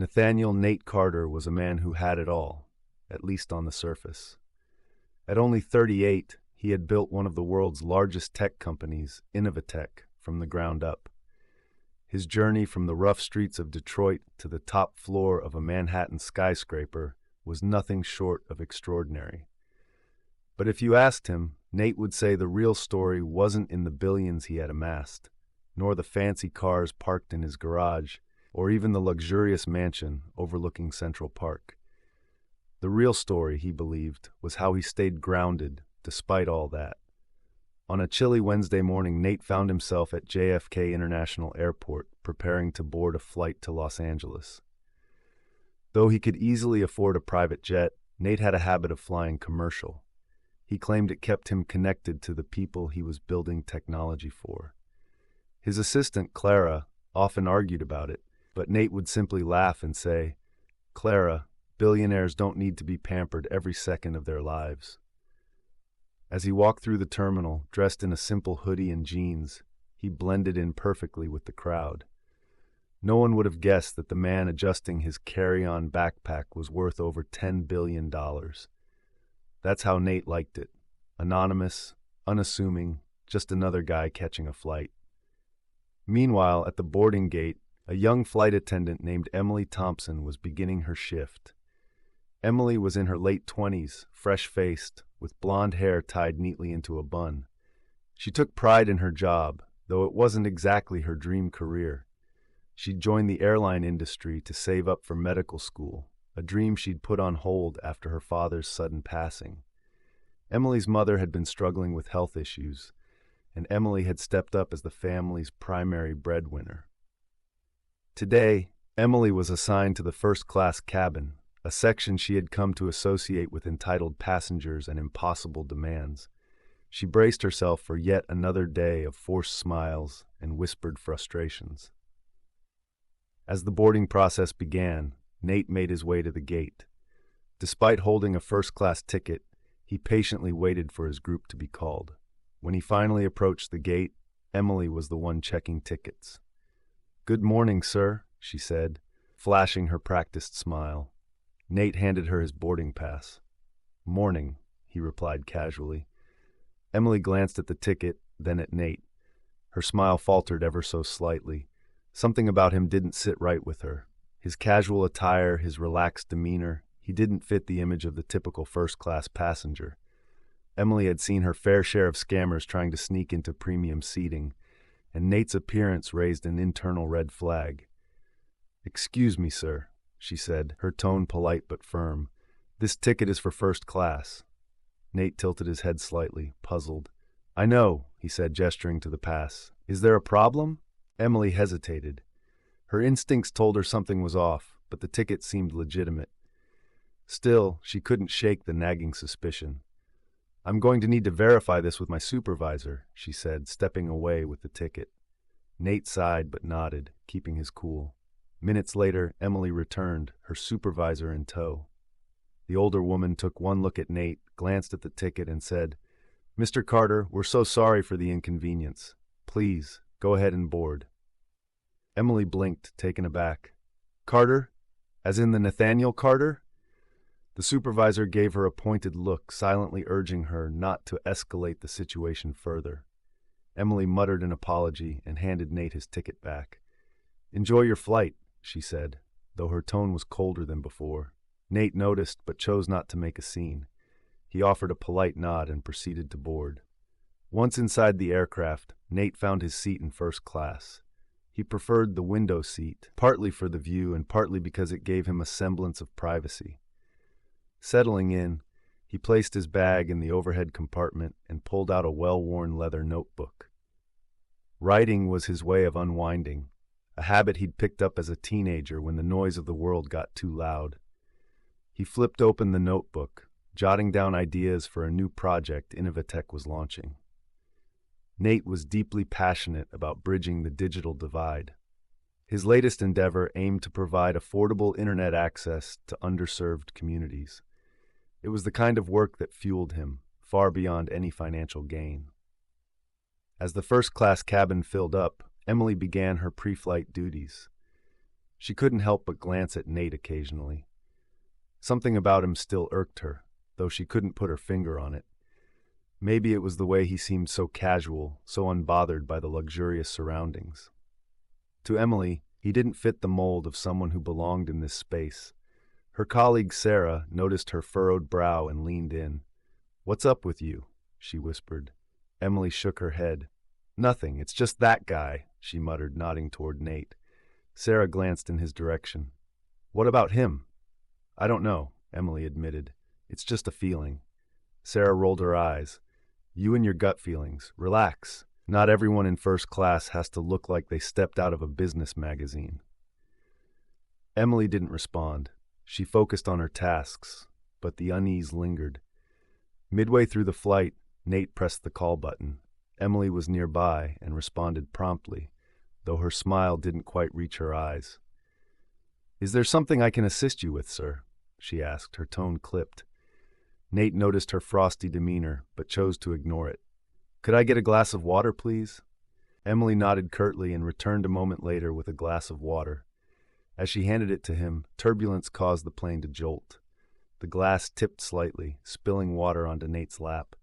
Nathaniel Nate Carter was a man who had it all, at least on the surface. At only 38, he had built one of the world's largest tech companies, Innovatech, from the ground up. His journey from the rough streets of Detroit to the top floor of a Manhattan skyscraper was nothing short of extraordinary. But if you asked him, Nate would say the real story wasn't in the billions he had amassed, nor the fancy cars parked in his garage, or even the luxurious mansion overlooking Central Park. The real story, he believed, was how he stayed grounded despite all that. On a chilly Wednesday morning, Nate found himself at JFK International Airport, preparing to board a flight to Los Angeles. Though he could easily afford a private jet, Nate had a habit of flying commercial. He claimed it kept him connected to the people he was building technology for. His assistant, Clara, often argued about it, but Nate would simply laugh and say, "Clara, billionaires don't need to be pampered every second of their lives." As he walked through the terminal, dressed in a simple hoodie and jeans, he blended in perfectly with the crowd. No one would have guessed that the man adjusting his carry-on backpack was worth over $10 billion. That's how Nate liked it. Anonymous, unassuming, just another guy catching a flight. Meanwhile, at the boarding gate, a young flight attendant named Emily Thompson was beginning her shift. Emily was in her late 20s, fresh-faced, with blonde hair tied neatly into a bun. She took pride in her job, though it wasn't exactly her dream career. She'd joined the airline industry to save up for medical school, a dream she'd put on hold after her father's sudden passing. Emily's mother had been struggling with health issues, and Emily had stepped up as the family's primary breadwinner. Today, Emily was assigned to the first-class cabin, a section she had come to associate with entitled passengers and impossible demands. She braced herself for yet another day of forced smiles and whispered frustrations. As the boarding process began, Nate made his way to the gate. Despite holding a first-class ticket, he patiently waited for his group to be called. When he finally approached the gate, Emily was the one checking tickets. "Good morning, sir," she said, flashing her practiced smile. Nate handed her his boarding pass. "Morning," he replied casually. Emily glanced at the ticket, then at Nate. Her smile faltered ever so slightly. Something about him didn't sit right with her. His casual attire, his relaxed demeanor, he didn't fit the image of the typical first-class passenger. Emily had seen her fair share of scammers trying to sneak into premium seating, and Nate's appearance raised an internal red flag. "Excuse me, sir," she said, her tone polite but firm. "This ticket is for first class." Nate tilted his head slightly, puzzled. "I know," he said, gesturing to the pass. "Is there a problem?" Emily hesitated. Her instincts told her something was off, but the ticket seemed legitimate. Still, she couldn't shake the nagging suspicion. "I'm going to need to verify this with my supervisor," she said, stepping away with the ticket. Nate sighed but nodded, keeping his cool. Minutes later, Emily returned, her supervisor in tow. The older woman took one look at Nate, glanced at the ticket, and said, "Mr. Carter, we're so sorry for the inconvenience. Please, go ahead and board." Emily blinked, taken aback. "Carter? As in the Nathaniel Carter?" The supervisor gave her a pointed look, silently urging her not to escalate the situation further. Emily muttered an apology and handed Nate his ticket back. "Enjoy your flight," she said, though her tone was colder than before. Nate noticed but chose not to make a scene. He offered a polite nod and proceeded to board. Once inside the aircraft, Nate found his seat in first class. He preferred the window seat, partly for the view and partly because it gave him a semblance of privacy. Settling in, he placed his bag in the overhead compartment and pulled out a well-worn leather notebook. Writing was his way of unwinding, a habit he'd picked up as a teenager when the noise of the world got too loud. He flipped open the notebook, jotting down ideas for a new project Innovatech was launching. Nate was deeply passionate about bridging the digital divide. His latest endeavor aimed to provide affordable internet access to underserved communities. It was the kind of work that fueled him, far beyond any financial gain. As the first-class cabin filled up, Emily began her pre-flight duties. She couldn't help but glance at Nate occasionally. Something about him still irked her, though she couldn't put her finger on it. Maybe it was the way he seemed so casual, so unbothered by the luxurious surroundings. To Emily, he didn't fit the mold of someone who belonged in this space. Her colleague Sarah noticed her furrowed brow and leaned in. "What's up with you?" she whispered. Emily shook her head. "Nothing, it's just that guy," she muttered, nodding toward Nate. Sarah glanced in his direction. "What about him?" "I don't know," Emily admitted. "It's just a feeling." Sarah rolled her eyes. "You and your gut feelings. Relax. Not everyone in first class has to look like they stepped out of a business magazine." Emily didn't respond. She focused on her tasks, but the unease lingered. Midway through the flight, Nate pressed the call button. Emily was nearby and responded promptly, though her smile didn't quite reach her eyes. "Is there something I can assist you with, sir?" she asked, her tone clipped. Nate noticed her frosty demeanor, but chose to ignore it. "Could I get a glass of water, please?" Emily nodded curtly and returned a moment later with a glass of water. As she handed it to him, turbulence caused the plane to jolt. The glass tipped slightly, spilling water onto Nate's lap.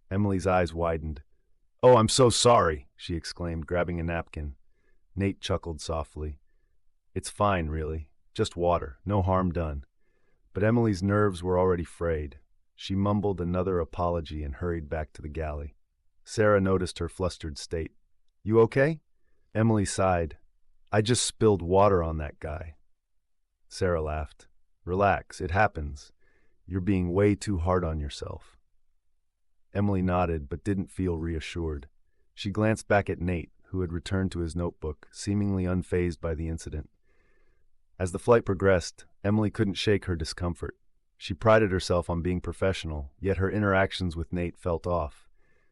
Emily's eyes widened. "Oh, I'm so sorry," she exclaimed, grabbing a napkin. Nate chuckled softly. "It's fine, really. Just water. No harm done." But Emily's nerves were already frayed. She mumbled another apology and hurried back to the galley. Sarah noticed her flustered state. "You okay?" Emily sighed. "I just spilled water on that guy." Sarah laughed. "Relax, it happens. You're being way too hard on yourself." Emily nodded, but didn't feel reassured. She glanced back at Nate, who had returned to his notebook, seemingly unfazed by the incident. As the flight progressed, Emily couldn't shake her discomfort. She prided herself on being professional, yet her interactions with Nate felt off.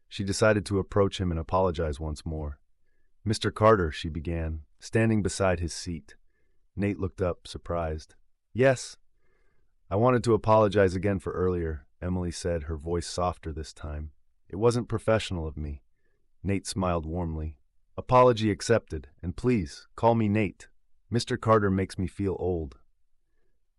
She decided to approach him and apologize once more. "Mr. Carter," she began, standing beside his seat. Nate looked up, surprised. "Yes?" "I wanted to apologize again for earlier," Emily said, her voice softer this time. "It wasn't professional of me." Nate smiled warmly. "Apology accepted, and please, call me Nate. Mr. Carter makes me feel old."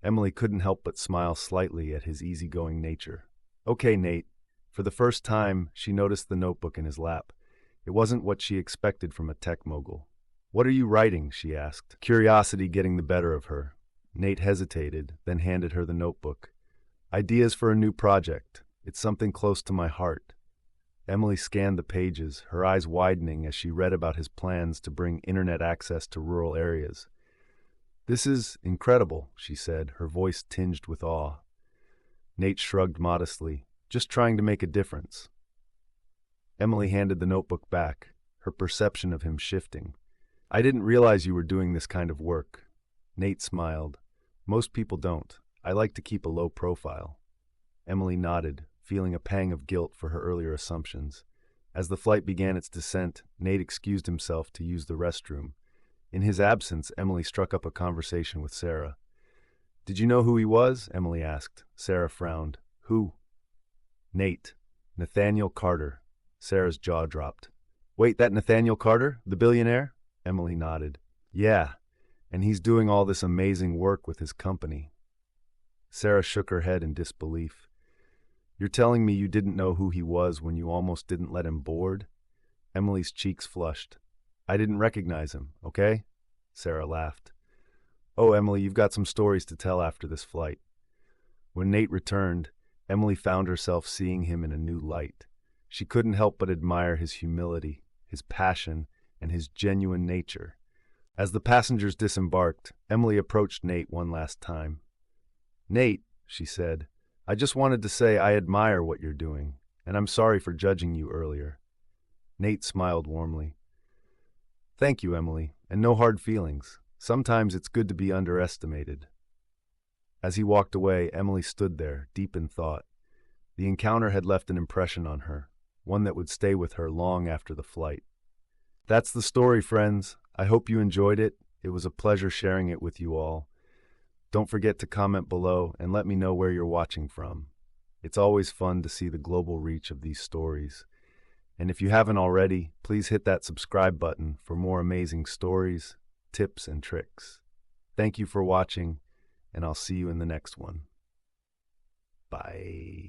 Emily couldn't help but smile slightly at his easygoing nature. "Okay, Nate." For the first time, she noticed the notebook in his lap. It wasn't what she expected from a tech mogul. "What are you writing?" she asked, curiosity getting the better of her. Nate hesitated, then handed her the notebook. "Ideas for a new project. It's something close to my heart." Emily scanned the pages, her eyes widening as she read about his plans to bring internet access to rural areas. "This is incredible," she said, her voice tinged with awe. Nate shrugged modestly. "Just trying to make a difference." Emily handed the notebook back, her perception of him shifting. "I didn't realize you were doing this kind of work." Nate smiled. "Most people don't. I like to keep a low profile." Emily nodded, feeling a pang of guilt for her earlier assumptions. As the flight began its descent, Nate excused himself to use the restroom. In his absence, Emily struck up a conversation with Sarah. "Did you know who he was?" Emily asked. Sarah frowned. "Who?" "Nate. Nathaniel Carter." Sarah's jaw dropped. "Wait, that Nathaniel Carter? The billionaire?" Emily nodded. "Yeah, and he's doing all this amazing work with his company." Sarah shook her head in disbelief. "You're telling me you didn't know who he was when you almost didn't let him board?" Emily's cheeks flushed. "I didn't recognize him, okay?" Sarah laughed. "Oh, Emily, you've got some stories to tell after this flight." When Nate returned, Emily found herself seeing him in a new light. She couldn't help but admire his humility, his passion, and his genuine nature. As the passengers disembarked, Emily approached Nate one last time. "Nate," she said, "I just wanted to say I admire what you're doing, and I'm sorry for judging you earlier." Nate smiled warmly. "Thank you, Emily, and no hard feelings. Sometimes it's good to be underestimated." As he walked away, Emily stood there, deep in thought. The encounter had left an impression on her, one that would stay with her long after the flight. That's the story, friends. I hope you enjoyed it. It was a pleasure sharing it with you all. Don't forget to comment below and let me know where you're watching from. It's always fun to see the global reach of these stories. And if you haven't already, please hit that subscribe button for more amazing stories, tips, and tricks. Thank you for watching, and I'll see you in the next one. Bye.